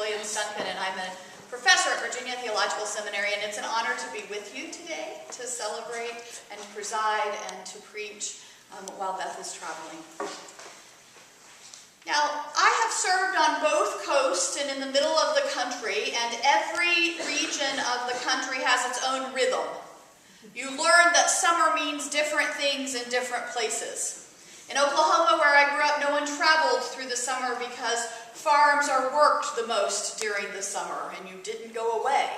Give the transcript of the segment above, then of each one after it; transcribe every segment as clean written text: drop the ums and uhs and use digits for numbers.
Williams-Duncan, and I'm a professor at Virginia Theological Seminary, and it's an honor to be with you today to celebrate and preside and to preach while Beth is traveling. Now, I have served on both coasts and in the middle of the country, and every region of the country has its own rhythm. You learn that summer means different things in different places. In Oklahoma, where I grew up, no one traveled through the summer because farms are worked the most during the summer, and you didn't go away.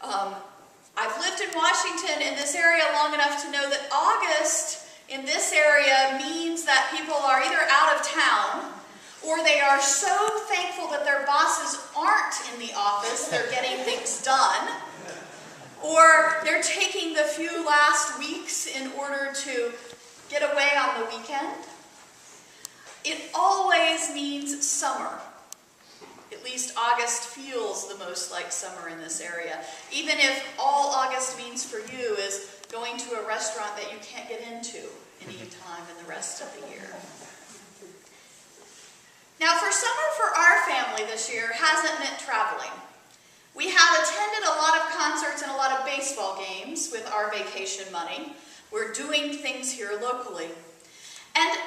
I've lived in Washington in this area long enough to know that August in this area means that people are either out of town or they are so thankful that their bosses aren't in the office, they're getting things done, or they're taking the few last weeks in order to get away on the weekend. It always means summer. At least August feels the most like summer in this area. Even if all August means for you is going to a restaurant that you can't get into any time in the rest of the year. Now, for summer for our family this year hasn't meant traveling. We have attended a lot of concerts and a lot of baseball games with our vacation money. We're doing things here locally. And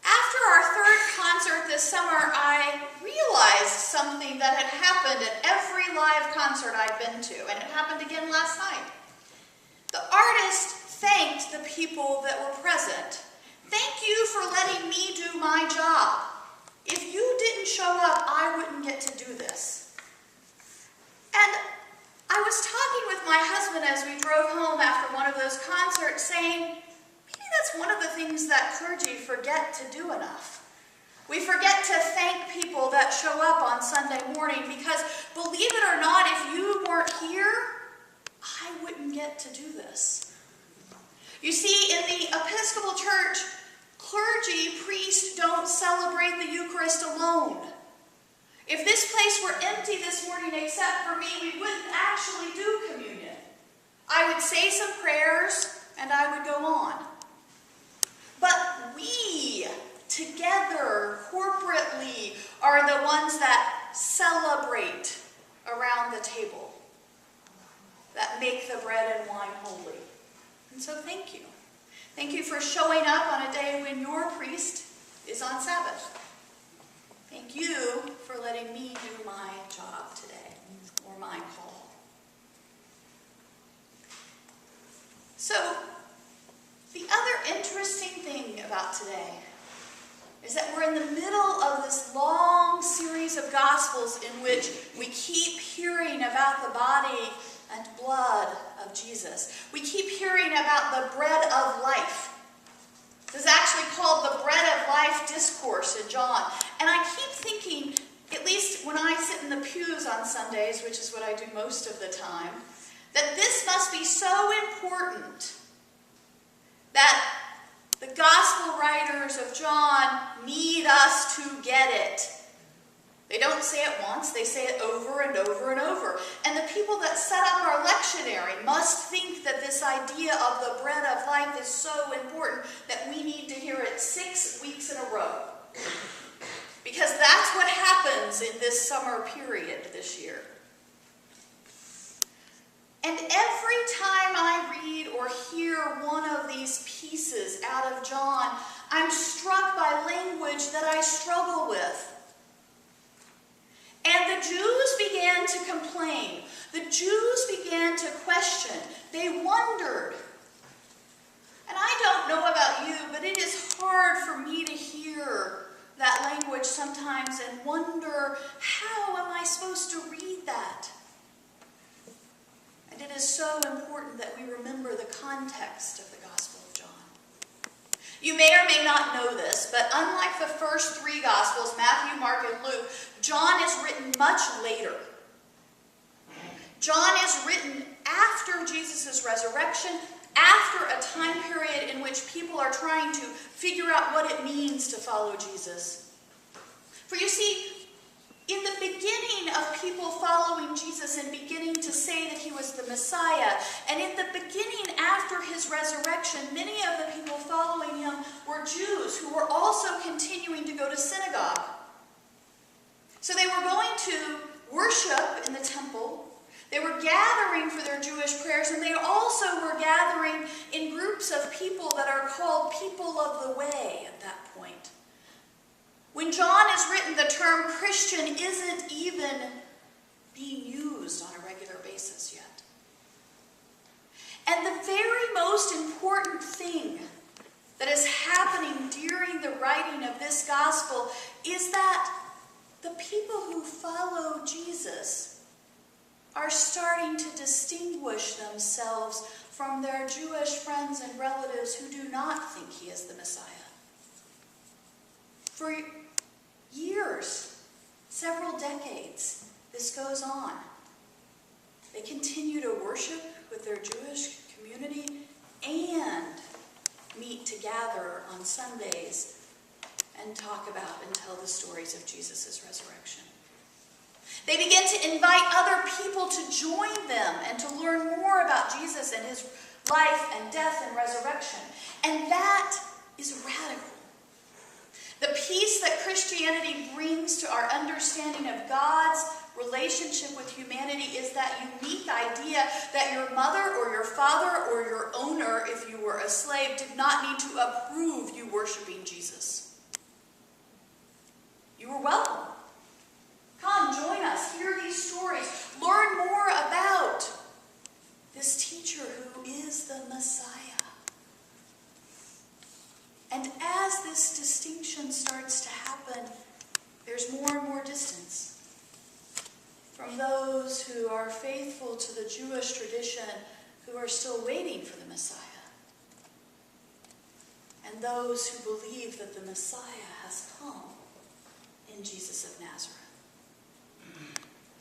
after our third concert this summer, I realized something that had happened at every live concert I'd been to, and it happened again last night. The artist thanked the people that were present. Thank you for letting me do my job. If you didn't show up, I wouldn't get to do this. And I was talking with my husband as we drove home after one of those concerts, saying, maybe that's one of the things that clergy forget to do enough. We forget to thank people that show up on Sunday morning because, believe it or not, if you weren't here, I wouldn't get to do this. You see, in the Episcopal Church, clergy, priests don't celebrate the Eucharist alone. If this place were empty this morning except for me, we wouldn't actually do communion. I would say some prayers and I would go on. But we, together, corporately, are the ones that celebrate around the table, that make the bread and wine holy. And so thank you. Thank you for showing up on a day when your priest is on Sabbath. Thank you for letting me do my job today, or my call. So, the other interesting thing about today is that we're in the middle of this long series of Gospels in which we keep hearing about the body and blood of Jesus. We keep hearing about the bread of life. This is actually called the Bread of Life Discourse in John. And I keep thinking, at least when I sit in the pews on Sundays, which is what I do most of the time, that this must be so important that the gospel writers of John need us to get it. They don't say it once, they say it over and over and over. And the people that set up our lectionary must think that this idea of the bread of life is so important that we need to hear it 6 weeks in a row. Because that's what happens in this summer period this year. And every time I read or hear one of these pieces out of John, I'm struck by language that I struggle with. And the Jews began to complain. The Jews began to question. They wondered. And I don't know about you, but it is hard for me to hear that language sometimes and wonder, how am I supposed to read that? And it is so important that we remember the context of the Gospel of John. You may or may not know this, but unlike the first three Gospels, Matthew, Mark, and Luke, John is written much later. John is written after Jesus' resurrection, after a time period in which people are trying to figure out what it means to follow Jesus. For you see, in the beginning of people following Jesus and beginning to say that he was the Messiah, and in the beginning after his resurrection, many of the people following him were Jews who were also continuing to go to synagogue. So they were going to worship in the temple. They were gathering for their Jewish prayers, and they also were gathering in groups of people that are called people of the way at that point. When John is written, the term Christian isn't even being used on a regular basis yet. And the very most important thing that is happening during the writing of this gospel is that the people who follow Jesus are starting to distinguish themselves from their Jewish friends and relatives who do not think he is the Messiah. For years, several decades, this goes on. They continue to worship with their Jewish community and meet to gather on Sundays and talk about and tell the stories of Jesus' resurrection. They begin to invite other people to join them and to learn more about Jesus and his life and death and resurrection. And that is radical. The peace that Christianity brings to our understanding of God's relationship with humanity is that unique idea that your mother or your father or your owner, if you were a slave, did not need to approve you worshiping Jesus. You were welcome. Come, join us, hear these stories, learn more about this teacher who is the Messiah. And as this distinction starts to happen, there's more and more distance from those who are faithful to the Jewish tradition, who are still waiting for the Messiah, and those who believe that the Messiah has come in Jesus of Nazareth.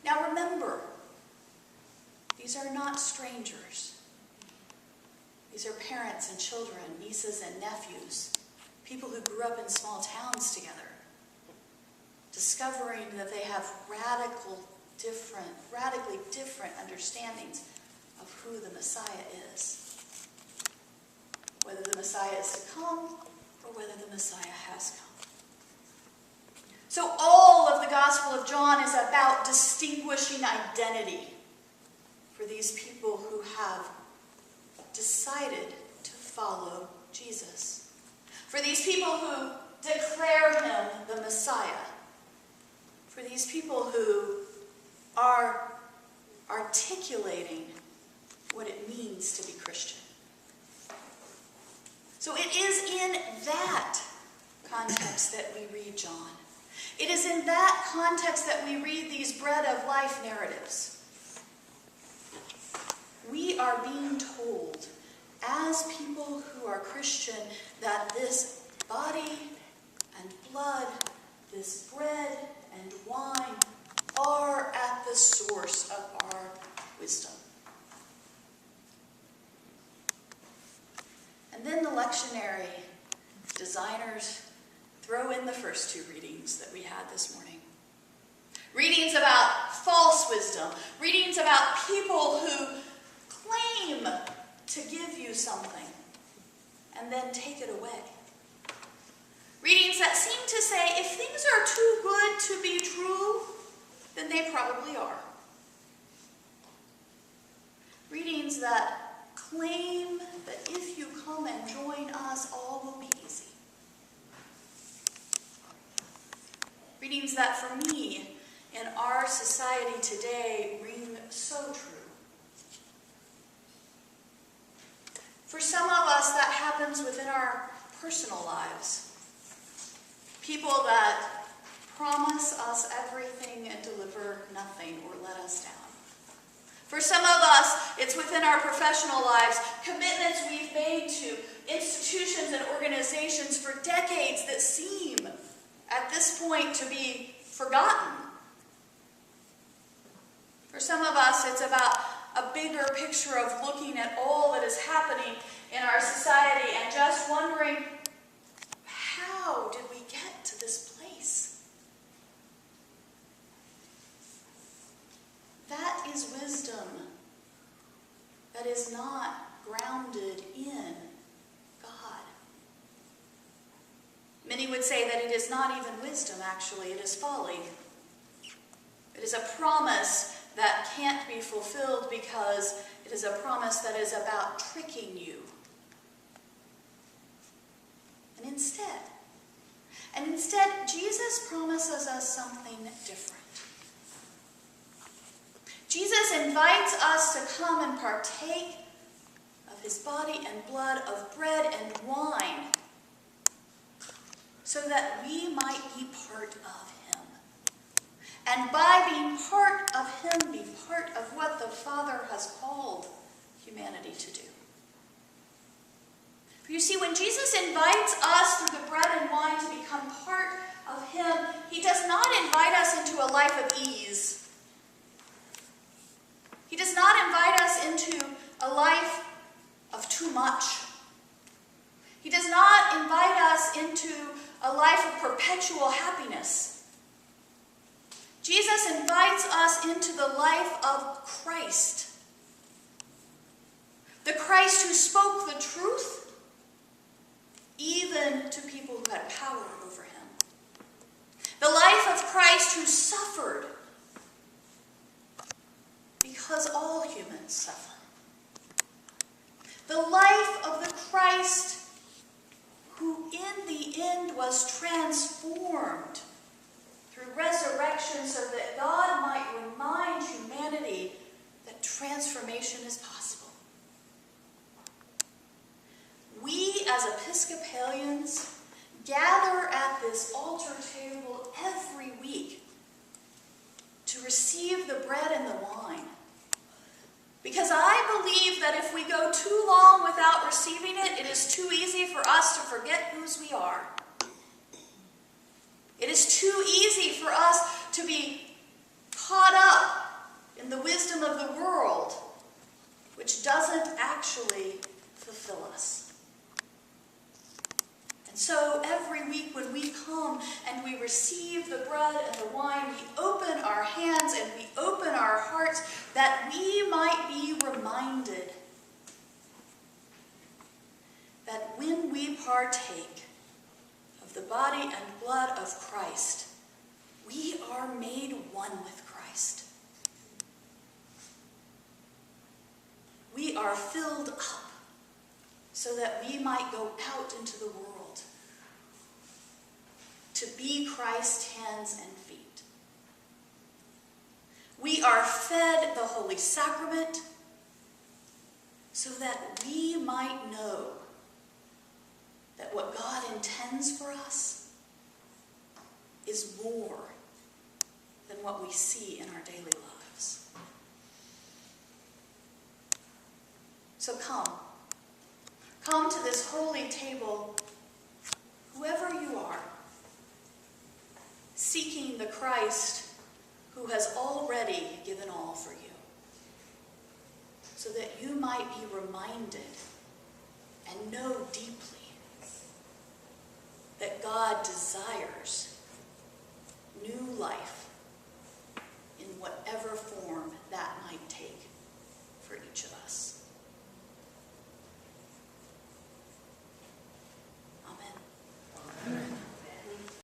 Now remember, these are not strangers. These are parents and children, nieces and nephews, people who grew up in small towns together, discovering that they have radically different understandings of who the Messiah is. Whether the Messiah is to come or whether the Messiah has come. So all of the Gospel of John is about distinguishing identity for these people who have decided to follow Jesus. For these people who declare him the Messiah. For these people who are articulating what it means to be Christian. So it is in that context that we read John. It is in that context that we read these bread of life narratives. We are being told, as people who are Christian, that this body and blood, this bread and wine, are at the source of our wisdom. And then the lectionary designers throw in the first two readings that we had this morning. Readings about false wisdom. Readings about people who claim to give you something and then take it away. Readings that seem to say, if things are too good to be true, then they probably are. Readings that claim that if you come and join us, all will be easy. Readings that, for me, in our society today, ring so true. For some of us, that happens within our personal lives. People that promise us everything and deliver nothing or let us down. For some of us, it's within our professional lives, commitments we've made to institutions and organizations for decades that seem, at this point, to be forgotten. For some of us, it's about a bigger picture of looking at all that is happening in our society and just wondering, how did we get to this place? That is wisdom that is not grounded in God. Many would say that it is not even wisdom, actually, it is folly. is a promise that can't be fulfilled because it is a promise that is about tricking you. And instead, Jesus promises us something different. Jesus invites us to come and partake of his body and blood, of bread and wine, so that we might be part of him. And by being part of him, be part of what the Father has called humanity to do. For you see, when Jesus invites us through the bread and wine to become part of him, he does not invite us into a life of ease. He does not invite us into a life of too much. He does not invite us into a life of perpetual happiness. Jesus invites us into the life of Christ. The Christ who spoke the truth, even to people who had power over him. The life of Christ who suffered, because all humans suffer. The life of the Christ who in the end was transformed through resurrection so that God might remind humanity that transformation is possible. We as Episcopalians gather at this altar table every week to receive the bread and the wine. Because I believe that if we go too long without receiving it, it is too easy for us to forget whose we are. It is too easy for us to be caught up in the wisdom of the world, which doesn't actually fulfill us. And so every week when we come and we receive the bread and the wine, we open our hands and we open our hearts that we might be reminded that when we partake of the body and blood of Christ, we are made one with Christ. We are filled up so that we might go out into the world to be Christ's hands and feet. We are fed the Holy Sacrament so that we might know that what God intends for us is more than what we see in our daily lives. So come to this holy table, whoever you are, seeking the Christ who has already given all for you, so that you might be reminded and know deeply that God desires new life in whatever form that might take for each of us.